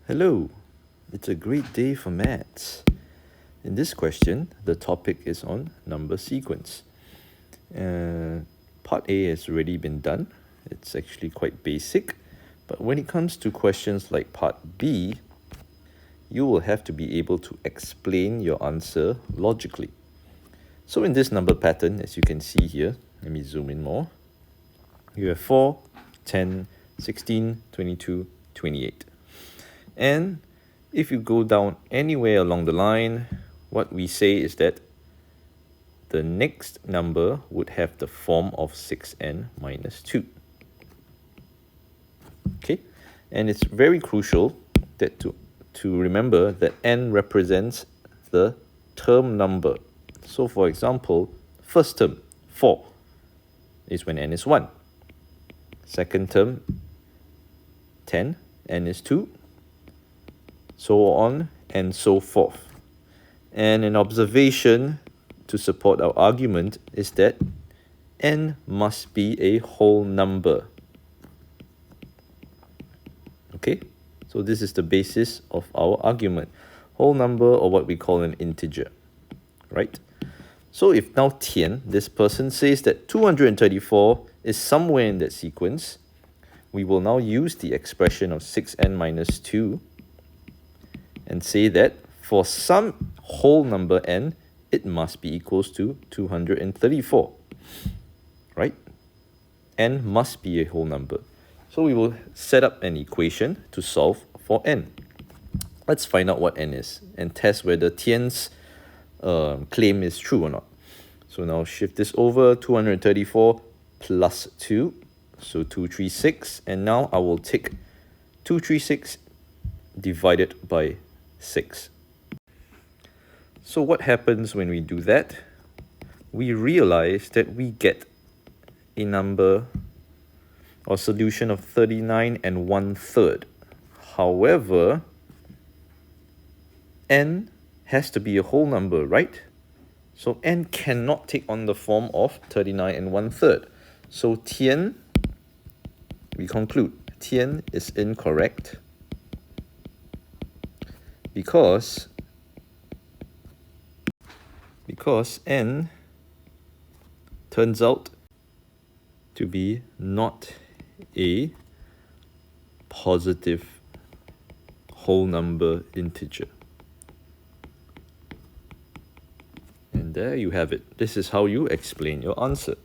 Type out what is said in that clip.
Hello, it's a great day for maths. In this question, the topic is on number sequence. Part A has already been done. It's actually quite basic. But when it comes to questions like part B, you will have to be able to explain your answer logically. So in this number pattern, as you can see here, let me zoom in more. You have 4, 10, 16, 22, 28. And if you go down anywhere along the line, what we say is that the next number would have the form of 6n minus 2. Okay, and it's very crucial that to remember that n represents the term number. So for example, first term, 4, is when n is 1. Second term, 10, n is 2. So on and so forth. And an observation to support our argument is that n must be a whole number. Okay, so this is the basis of our argument. Whole number, or what we call an integer, right? So if now Tian, this person, says that 234 is somewhere in that sequence, we will now use the expression of 6n minus 2 and say that for some whole number n, it must be equals to 234, right? N must be a whole number. So we will set up an equation to solve for n. Let's find out what n is and test whether Tian's claim is true or not. So now shift this over, 234 plus 2, so 236. And now I will take 236 divided by 6. So what happens when we do that? We realize that we get a number or solution of 39 and 1/3. However, n has to be a whole number, right? So n cannot take on the form of 39 and 1/3. So Tian, we conclude, Tian is incorrect because n turns out to be not a positive whole number integer. And there you have it. This is how you explain your answer.